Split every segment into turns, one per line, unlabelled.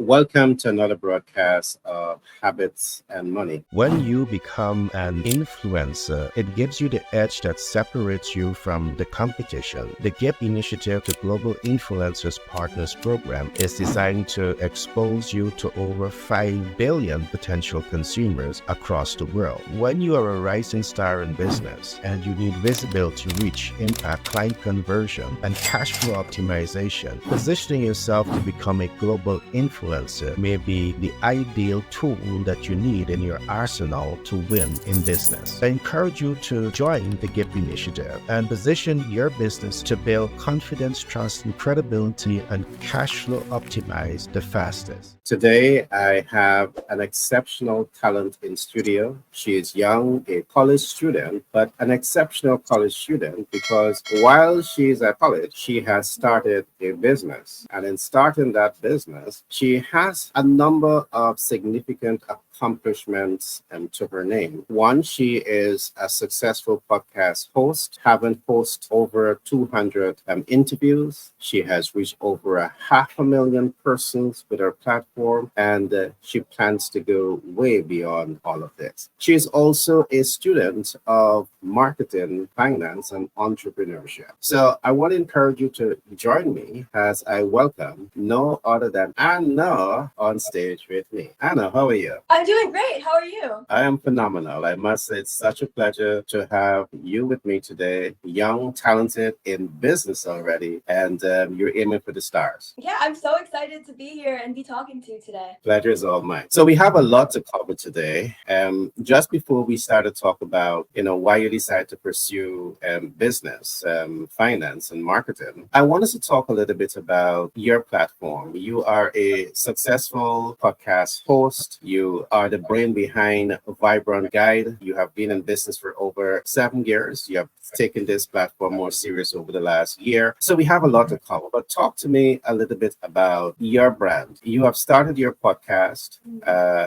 Welcome to another broadcast of Habits and Money.
When you become an influencer, it gives you the edge that separates you from the competition. The GIP Initiative, the Global Influencers Partners Program, is designed to expose you to over 5 billion potential consumers across the world. When you are a rising star in business and you need visibility, reach, impact, client conversion, and cash flow optimization, positioning yourself to become a global influencer may be the ideal tool that you need in your arsenal to win in business. I encourage you to join the GIP Initiative and position your business to build confidence, trust, and credibility and cash flow optimize the fastest.
Today, I have an exceptional talent in studio. She is young, a college student, but an exceptional college student because while she is at college, she has started a business. And in starting that business, she has a number of significant accomplishments to her name. One, she is a successful podcast host, having hosted over 200 interviews. She has reached over 500,000 persons with her platform, and she plans to go way beyond all of this. She is also a student of marketing, finance, and entrepreneurship. So I want to encourage you to join me as I welcome no other than Anna on stage with me. Anna, how are you?
I'm doing great. How are you?
I am phenomenal. I must say it's such a pleasure to have you with me today. Young, talented, in business already, and you're aiming for the stars.
Yeah, I'm so excited to be here and be talking to you today.
Pleasure is all mine. So we have a lot to cover today. Just before we start to talk about, why you decided to pursue business, finance, and marketing, I want us to talk a little bit about your platform. You are a successful podcast host. You are the brain behind Vibrant Guide. You have been in business for over 7 years. You have taken this platform more serious over the last year. So we have a lot to cover. But talk to me a little bit about your brand. You have started your podcast.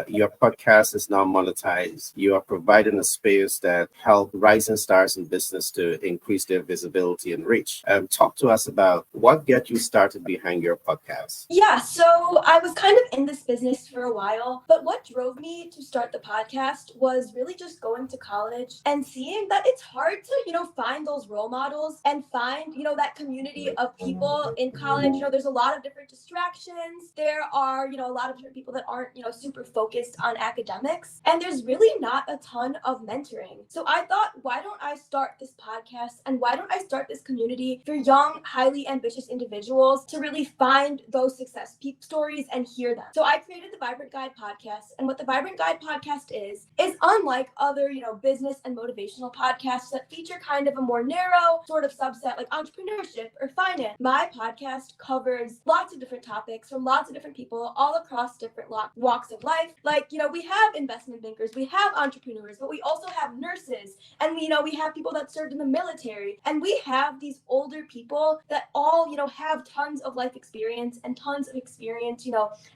Your podcast is now monetized. You are providing a space that helps rising stars in business to increase their visibility and reach. Talk to us about what got you started behind your podcast.
Yeah, so I was kind of in this business for a while, but what drove me to start the podcast was really just going to college and seeing that it's hard to, find those role models and find, that community of people in college. There's a lot of different distractions. There are, a lot of different people that aren't, super focused on academics. And there's really not a ton of mentoring. So I thought, why don't I start this podcast and why don't I start this community for young, highly ambitious individuals to really find those success stories and hear them. So I created the Vibrant Guide podcast. And what the Vibrant Guide podcast is unlike other, business and motivational podcasts that feature kind of a more narrow sort of subset like entrepreneurship or finance. My podcast covers lots of different topics from lots of different people all across different walks of life. Like, we have investment bankers, we have entrepreneurs, but we also have nurses, and we have people that served in the military, and we have these older people that all, have tons of life experience and tons of experience,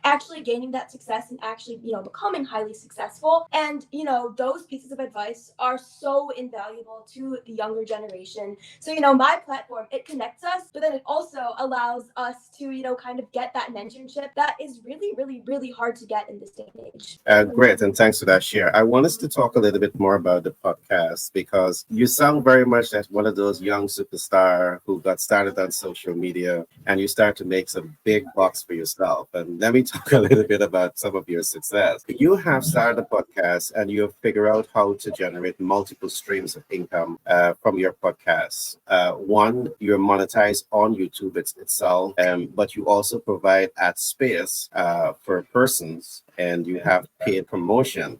actually gaining that success and actually, becoming highly successful. And, those pieces of advice are so invaluable to the younger generation. So, my platform, it connects us, but then it also allows us to, kind of get that mentorship that is really, really, really hard to get in this day and age.
Great, and thanks for that share. I want us to talk a little bit more about the podcast because you sound very much like one of those young superstars who got started on social media and you start to make some big bucks for yourself. And let me talk a little bit about some of your success. You have started a podcast and you have figured out how to generate multiple streams of income from your podcast. One, you're monetized on YouTube itself, but you also provide ad space for persons and you have paid promotion.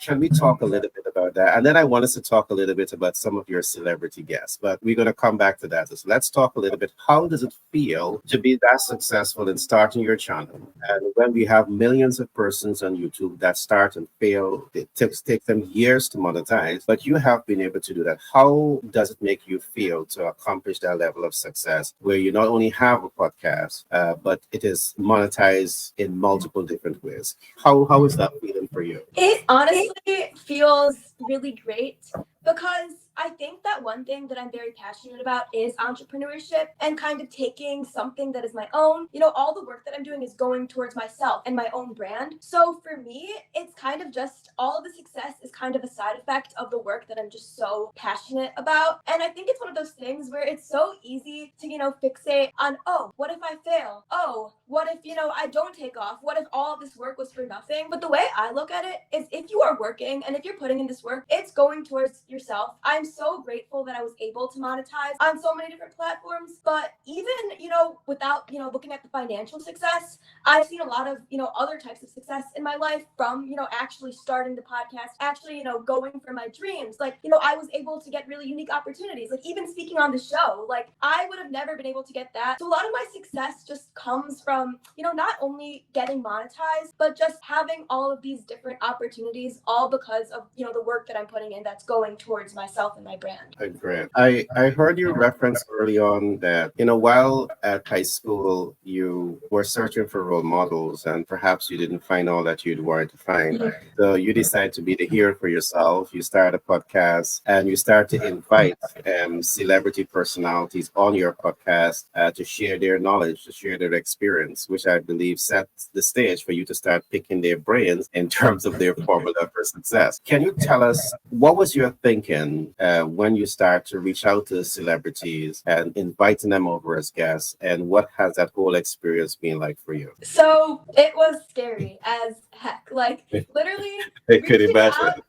Can we talk a little bit about that? And then I want us to talk a little bit about some of your celebrity guests, but we're going to come back to that. So let's talk a little bit. How does it feel to be that successful in starting your channel? And when we have millions of persons on YouTube that start and fail, it takes them years to monetize, but you have been able to do that. How does it make you feel to accomplish that level of success where you not only have a podcast, but it is monetized in multiple different ways? How is that feeling for you?
It honestly feels really great because I think that one thing that I'm very passionate about is entrepreneurship and kind of taking something that is my own. All the work that I'm doing is going towards myself and my own brand. So for me, it's kind of just all of the success is kind of a side effect of the work that I'm just so passionate about. And I think it's one of those things where it's so easy to, fixate on, oh, what if I fail? Oh, what if, I don't take off? What if all of this work was for nothing? But the way I look at it is if you are working and if you're putting in this work, it's going towards yourself. I'm so grateful that I was able to monetize on so many different platforms. But even, without, looking at the financial success, I've seen a lot of, other types of success in my life from, actually starting the podcast, actually, going for my dreams. Like, I was able to get really unique opportunities. Like even speaking on the show, like I would have never been able to get that. So a lot of my success just comes from, not only getting monetized, but just having all of these different opportunities, all because of, the work that I'm putting in that's going towards myself and my brand.
Great. I heard you reference early on that, while at high school, you were searching for role models and perhaps you didn't find all that you'd wanted to find.
Mhm.
So you decide to be the hero for yourself. You start a podcast and you start to invite celebrity personalities on your podcast to share their knowledge, to share their experience, which I believe sets the stage for you to start picking their brains in terms of their formula for success. Can you tell us what was your thinking when you start to reach out to celebrities and inviting them over as guests, and what has that whole experience been like for you?
So it was scary as heck. Like literally
I could
reaching
imagine.
out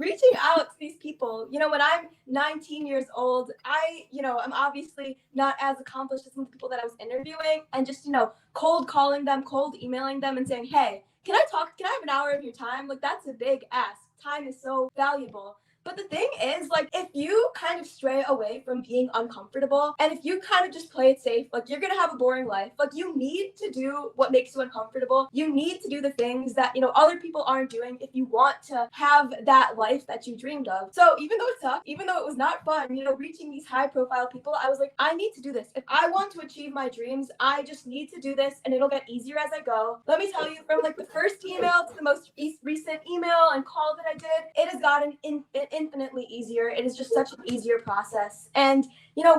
reaching out to these people. When I'm 19 years old, I'm obviously not as accomplished as some of the people that I was interviewing, and just, cold calling them, cold emailing them and saying, hey, can I talk? Can I have an hour of your time? Like, that's a big ask. Time is so valuable. But the thing is, like, if you kind of stray away from being uncomfortable and if you kind of just play it safe, like, you're going to have a boring life. Like, you need to do what makes you uncomfortable. You need to do the things that, other people aren't doing if you want to have that life that you dreamed of. So even though it sucked, even though it was not fun, reaching these high profile people, I was like, I need to do this. If I want to achieve my dreams, I just need to do this and it'll get easier as I go. Let me tell you, from like the first email to the most recent email and call that I did, it has gotten infinitely easier. It is just such an easier process. And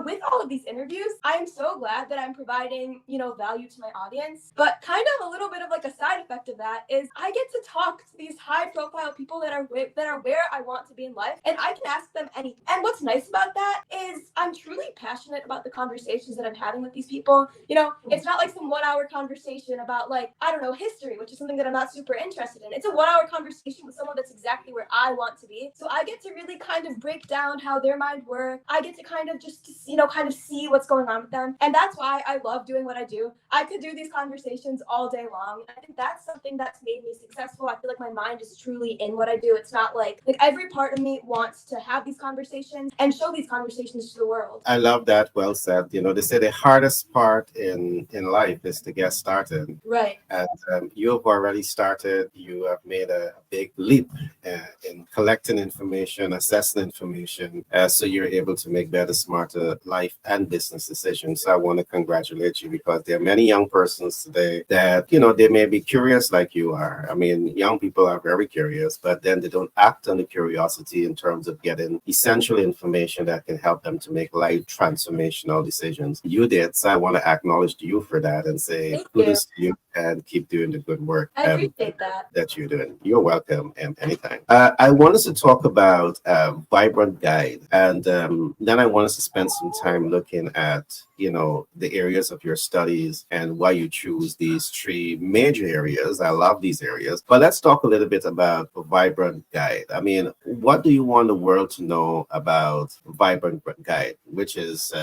with all of these interviews, I am so glad that I'm providing, value to my audience. But kind of a little bit of like a side effect of that is I get to talk to these high profile people that are where I want to be in life, and I can ask them anything. And what's nice about that is I'm truly passionate about the conversations that I'm having with these people. It's not like some 1 hour conversation about, like, I don't know, history, which is something that I'm not super interested in. It's a 1 hour conversation with someone that's exactly where I want to be. So I get to really kind of break down how their mind works. I get to kind of just, kind of see what's going on with them. And that's why I love doing what I do. I could do these conversations all day long. And I think that's something that's made me successful. I feel like my mind is truly in what I do. It's not like every part of me wants to have these conversations and show these conversations to the world.
I love that. Well said. They say the hardest part in life is to get started.
Right.
And you have already started. You have made a big leap in collecting information, assessing information, so you're able to make better, smarter life and business decisions. So I want to congratulate you, because there are many young persons today that, they may be curious like you are. I mean, young people are very curious, but then they don't act on the curiosity in terms of getting essential information that can help them to make life transformational decisions. You did. So I want to acknowledge you for that and say kudos to you and keep doing the good work.
I appreciate that
You're doing. You're welcome anytime. I want us to talk about Vibrant Guide, and then I want us to spend some time looking at the areas of your studies and why you choose these three major areas. I love these areas, but let's talk a little bit about Vibrant Guide. I mean, what do you want the world to know about Vibrant Guide, which is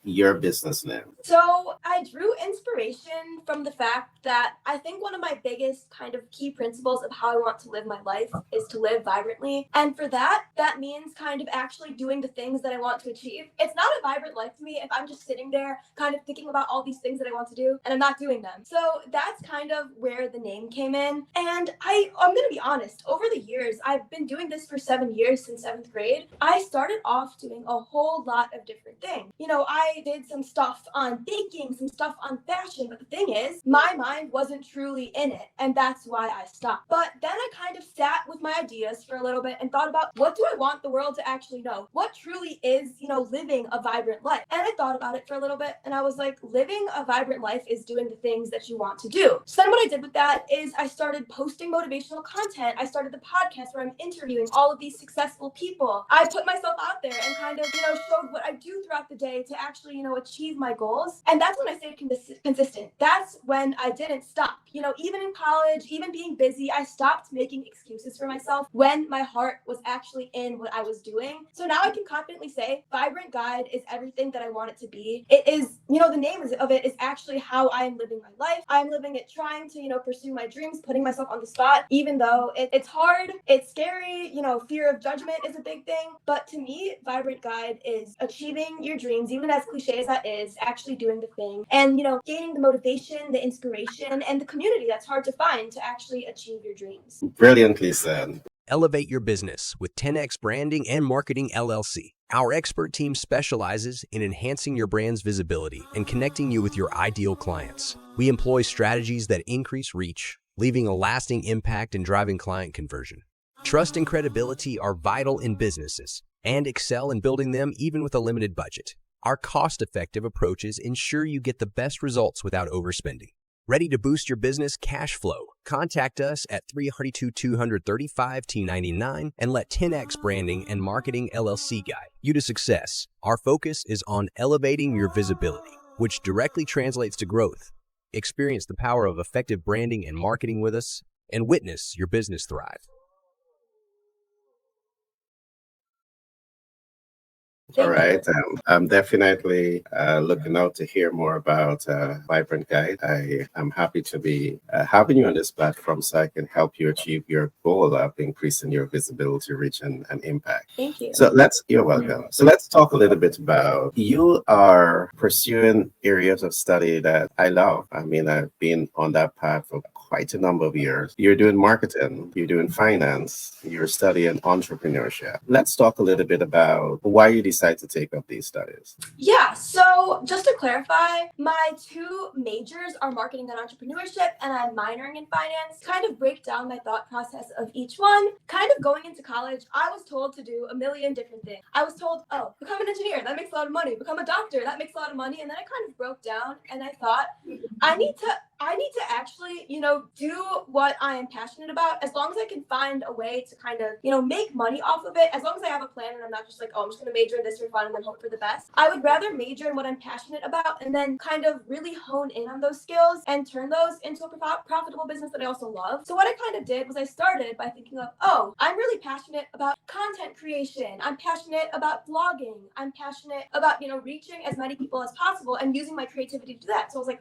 your business name?
So I drew inspiration from the fact that I think one of my biggest kind of key principles of how I want to live my life is to live vibrantly. And for that means kind of actually doing the things that I want to achieve. It's not a vibrant life to me if I'm just sitting there kind of thinking about all these things that I want to do and I'm not doing them. So that's kind of where the name came in. And I'm going to be honest, over the years, I've been doing this for 7 years since 7th grade. I started off doing a whole lot of different things. I did some stuff on baking, some stuff on fashion, but the thing is, my mind wasn't truly in it, and that's why I stopped. But then I kind of sat with my ideas for a little bit and thought about, what do I want the world to actually know? What truly is, living a vibrant life? And I thought about it for a little bit, and I was like, living a vibrant life is doing the things that you want to do. So then what I did with that is I started posting motivational content. I started the podcast where I'm interviewing all of these successful people. I put myself out there and kind of, showed what I do throughout the day to actually, achieve my goals. And that's when I stayed consistent. That's when I didn't stop. Even in college, even being busy, I stopped making excuses for myself when my heart was actually in what I was doing. So now I can confidently say Vibrant Guide is everything that I want it to be. It is, the name of it is actually how I am living my life. I'm living it trying to, pursue my dreams, putting myself on the spot, even though it's hard, it's scary, fear of judgment is a big thing. But to me, Vibrant Guide is achieving your dreams, even as cliche as that is, actually doing the thing and, gaining the motivation, the inspiration, and the community that's hard to find to actually achieve your dreams.
Brilliantly said.
Elevate your business with 10x Branding and Marketing LLC. Our expert team specializes in enhancing your brand's visibility and connecting you with your ideal clients. We employ strategies that increase reach, leaving a lasting impact and driving client conversion. Trust and credibility are vital in businesses and excel in building them even with a limited budget. Our cost-effective approaches ensure you get the best results without overspending. Ready to boost your business cash flow? Contact us at 332-235-T99 and let 10x Branding and Marketing LLC guide you to success. Our focus is on elevating your visibility, which directly translates to growth. Experience the power of effective branding and marketing with us and witness your business thrive.
All right. I'm definitely looking out to hear more about Vibrant Guide. I am happy to be having you on this platform so I can help you achieve your goal of increasing your visibility, reach, and impact.
Thank you.
So you're welcome. So let's talk a little bit about, you are pursuing areas of study that I love. I mean, I've been on that path for quite a number of years. You're doing marketing, you're doing finance, you're studying entrepreneurship. Let's talk a little bit about why you decided to take up these studies.
Yeah, so just to clarify, my two majors are marketing and entrepreneurship, and I'm minoring in finance. Kind of break down my thought process of each one. Kind of going into college, I was told to do a million different things. I was told, oh, become an engineer, that makes a lot of money. Become a doctor, that makes a lot of money. And then I kind of broke down and I thought, I need to actually, do what I am passionate about, as long as I can find a way to kind of, make money off of it, as long as I have a plan and I'm not just like, oh, I'm just going to major in this for fun and then hope for the best. I would rather major in what I'm passionate about and then kind of really hone in on those skills and turn those into a profitable business that I also love. So what I kind of did was I started by thinking of, oh, I'm really passionate about content creation. I'm passionate about blogging. I'm passionate about, reaching as many people as possible and using my creativity to do that. So I was like,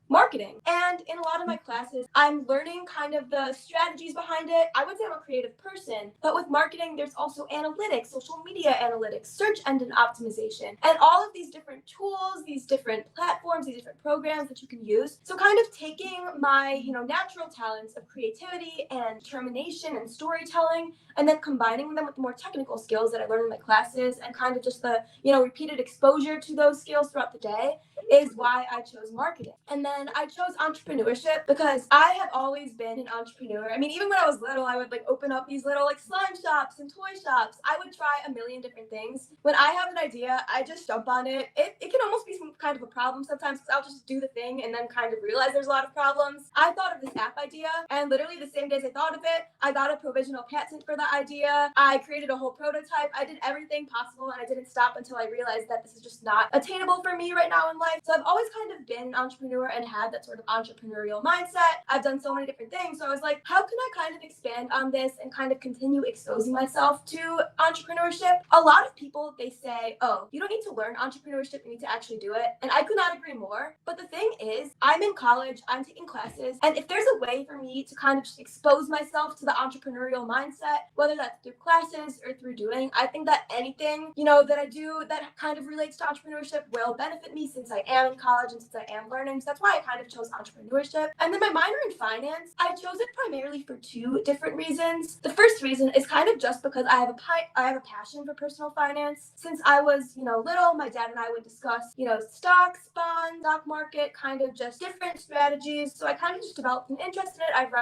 marketing. And in a lot of my classes, I'm learning kind of the strategies behind it. I would say I'm a creative person, but with marketing, there's also analytics, social media analytics, search engine optimization, and all of these different tools, these different platforms, these different programs that you can use. So kind of taking my, natural talents of creativity and determination and storytelling, and then combining them with the more technical skills that I learned in my classes and kind of just the, repeated exposure to those skills throughout the day is why I chose marketing. And then I chose entrepreneurship because I have always been an entrepreneur. I mean, even when I was little, I would open up these little slime shops and toy shops. I would try a million different things. When I have an idea, I just jump on it. It can almost be some kind of a problem sometimes because I'll just do the thing and then kind of realize there's a lot of problems. I thought of this app idea, and literally the same day as I thought of it, I got a provisional patent for the idea. I created a whole prototype. I did everything possible, and I didn't stop until I realized that this is just not attainable for me right now in life. So I've always kind of been an entrepreneur and had that sort of entrepreneurial mindset. I've done so many different things. So I was like, how can I kind of expand on this and kind of continue exposing myself to entrepreneurship? A lot of people, they say, oh, you don't need to learn entrepreneurship, you need to actually do it. And I could not agree more. But the thing is, I'm in college, I'm taking classes, and if there's a way for me to kind of just expose myself to the entrepreneurial mindset, whether that's through class classes or through doing. I think that anything, that I do that kind of relates to entrepreneurship will benefit me since I am in college and since I am learning. So that's why I kind of chose entrepreneurship. And then my minor in finance, I chose it primarily for two different reasons. The first reason is kind of just because I have a passion for personal finance. Since I was, little, my dad and I would discuss, stocks, bonds, stock market, kind of just different strategies. So I kind of just developed an interest in it. I've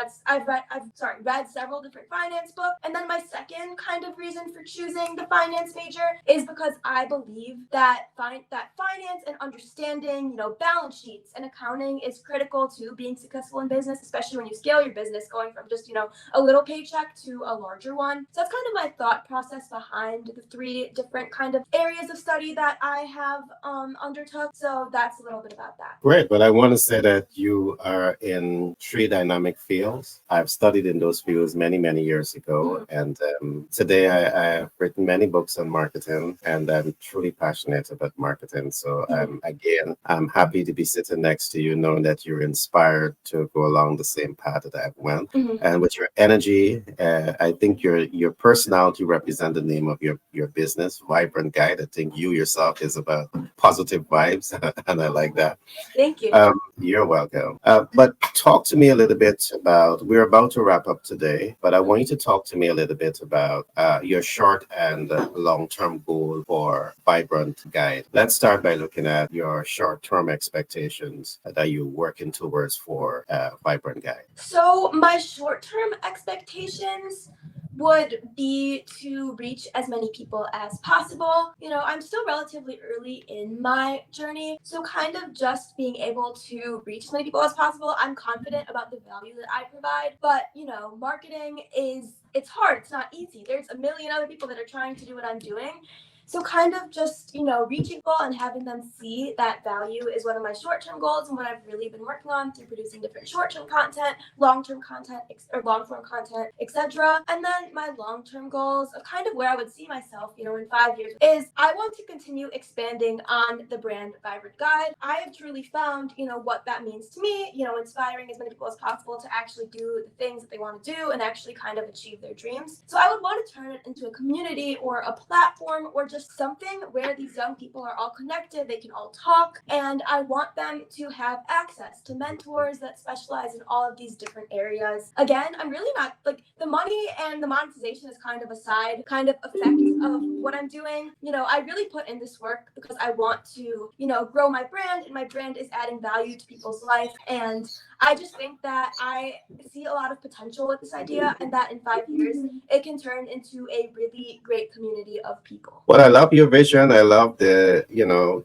read several different finance books. And then my second kind of reason for choosing the finance major is because I believe that finance and understanding, balance sheets and accounting is critical to being successful in business, especially when you scale your business, going from just, a little paycheck to a larger one. So that's kind of my thought process behind the three different kind of areas of study that I have undertook. So that's a little bit about that.
Great. Well, I want to say that you are in three dynamic fields. I've studied in those fields many, many years ago. And today I have written many books on marketing, and I'm truly passionate about marketing. So again, I'm happy to be sitting next to you, knowing that you're inspired to go along the same path that I've went. And with your energy, I think your personality represents the name of your business, Vibrant Guide. I think you yourself is about positive vibes, and I like that.
Thank you.
You're welcome. But talk to me a little bit about, we're about to wrap up today, but I want you to talk to me a little bit about your short and long-term goal for Vibrant Guide. Let's start by looking at your short-term expectations that you're working towards for Vibrant Guide.
So my short-term expectations would be to reach as many people as possible. I'm still relatively early in my journey, so kind of just being able to reach as many people as possible. I'm confident about the value that I provide, but marketing it's hard. It's not easy. There's a million other people that are trying to do what I'm doing. So kind of just, reaching people and having them see that value is one of my short-term goals and what I've really been working on through producing different short-term content, long-term content, or long-form content, etc. And then my long-term goals of kind of where I would see myself, in 5 years is I want to continue expanding on the brand Vibrant Guide. I have truly found, what that means to me, inspiring as many people as possible to actually do the things that they want to do and actually kind of achieve their dreams. So I would want to turn it into a community or a platform or just something where these young people are all connected, they can all talk, and I want them to have access to mentors that specialize in all of these different areas. Again, I'm really not the money and the monetization is kind of a side kind of effect of what I'm doing. I really put in this work because I want to, grow my brand, and my brand is adding value to people's life. And I just think that I see a lot of potential with this idea, and that in 5 years, it can turn into a really great community of people.
Well, I love your vision. I love the,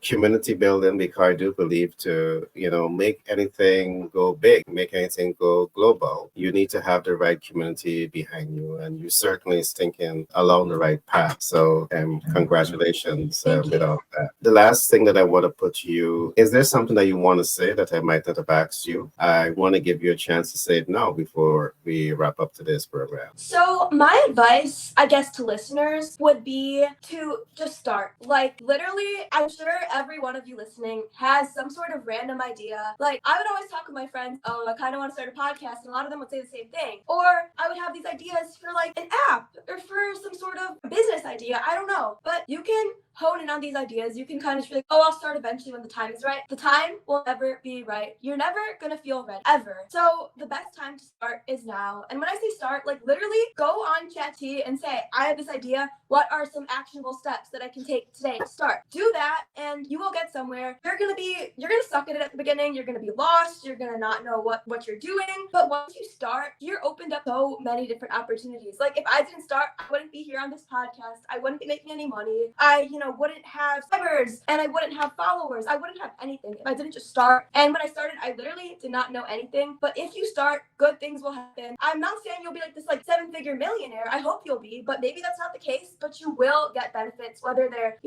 community building, because I do believe to, make anything go big, make anything go global, you need to have the right community behind you. And you certainly is thinking along the right path. So congratulations with all that. The last thing that I want to put to you, is there something that you want to say that I might not have asked you? I want to give you a chance to say it now before we wrap up today's program.
So my advice, I guess, to listeners would be to just start. Literally, I'm sure every one of you listening has some sort of random idea. I would always talk with my friends, oh, I kind of want to start a podcast, and a lot of them would say the same thing. Or I would have these ideas for an app or for some sort of business idea. I don't know. But you can hone in on these ideas. You can kind of be like, oh, I'll start eventually when the time is right. The time will never be right. You're never going to feel ready, ever. So the best time to start is now. And when I say start, literally go on ChatGPT and say, I have this idea. What are some actionable steps that I can take today to start? Do that and you will get somewhere. You're going to suck at it at the beginning. You're going to be lost. You're going to not know what you're doing. But once you start, you're opened up so many different opportunities. If I didn't start, I wouldn't be here on this podcast. I wouldn't be making any money. I, wouldn't have subscribers and I wouldn't have followers. I wouldn't have anything if I didn't just start. And when I started, I literally did not know anything. But if you start, good things will happen. I'm not saying you'll be this 7-figure millionaire. I hope you'll be, but maybe that's not the case. But you will get benefits, whether they're,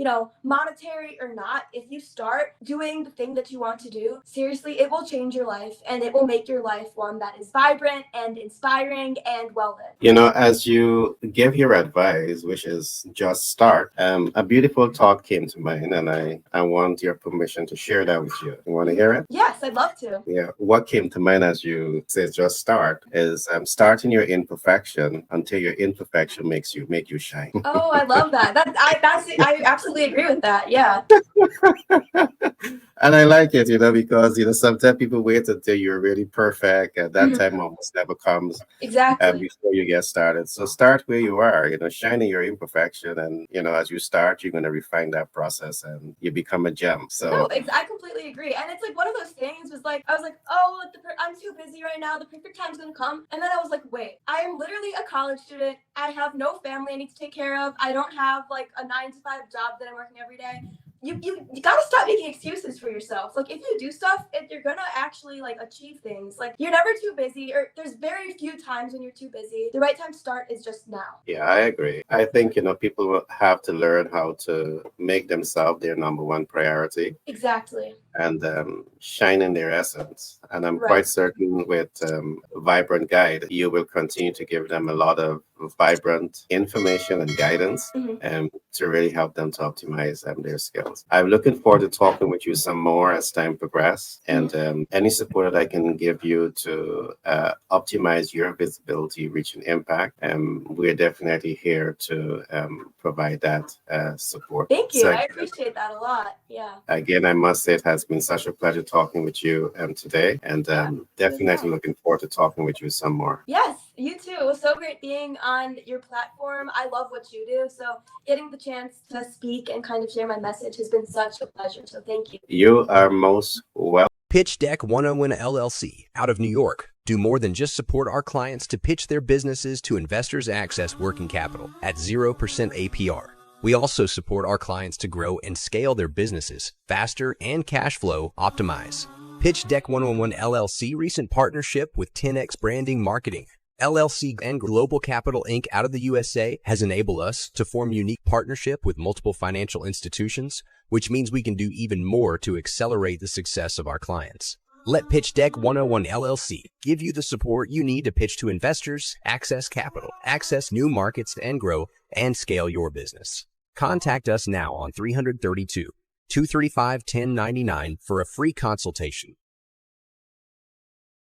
monetary or not. If you start doing the thing that you want to do, seriously, it will change your life and it will make your life one that is vibrant and inspiring and well-lived.
As you give your advice, which is just start, a beautiful wonderful thought came to mind, and I want your permission to share that with you. You want to hear it?
Yes, I'd love to.
Yeah. What came to mind as you said just start is starting your imperfection until your imperfection make you shine.
Oh, I love that. I absolutely agree with that. Yeah.
And I like it, because sometimes people wait until you're really perfect, and that
Mhm.
time almost never comes
Exactly.
before you get started. So start where you are, shining your imperfection, and as you start, you're going to refine that process, and you become a gem.
No,
So
I completely agree. And it's like one of those things was like, I was like, oh, like I'm too busy right now. The perfect time's gonna come. And then I was like, wait, I am literally a college student. I have no family I need to take care of. I don't have like a 9 to 5 job that I'm working every day. You gotta stop making excuses for yourself. Like if you do stuff, if you're gonna actually like achieve things, like you're never too busy, or there's very few times when you're too busy. The right time to start is just now.
yeah, I agree. I think people will have to learn how to make themselves their number one priority,
Exactly.
and shine in their essence. And I'm
Right.
quite certain with Vibrant Guide, you will continue to give them a lot of vibrant information and guidance,
Mhm.
to really help them to optimize their skills. I'm looking forward to talking with you some more as time progresses, and any support that I can give you to optimize your visibility, reach, and impact. We're definitely here to provide that support.
Thank you.
So
I appreciate that a lot. Yeah.
again, I must say it has been such a pleasure talking with you today, and definitely looking forward to talking with you some more.
Yes, you too. It was so great being on your platform. I love what you do. So getting the chance to speak and kind of share my message has been such a pleasure. So thank you.
You are most welcome.
Pitch Deck 101 LLC out of New York. Do more than just support our clients to pitch their businesses to investors access working capital at 0% APR. We also support our clients to grow and scale their businesses faster and cash flow optimize. Pitch Deck 101 LLC recent partnership with 10X Branding Marketing LLC and Global Capital Inc. out of the USA has enabled us to form unique partnership with multiple financial institutions, which means we can do even more to accelerate the success of our clients. Let Pitch Deck 101 LLC give you the support you need to pitch to investors, access capital, access new markets, and grow and scale your business. Contact us now on 332-235-1099 for a free consultation.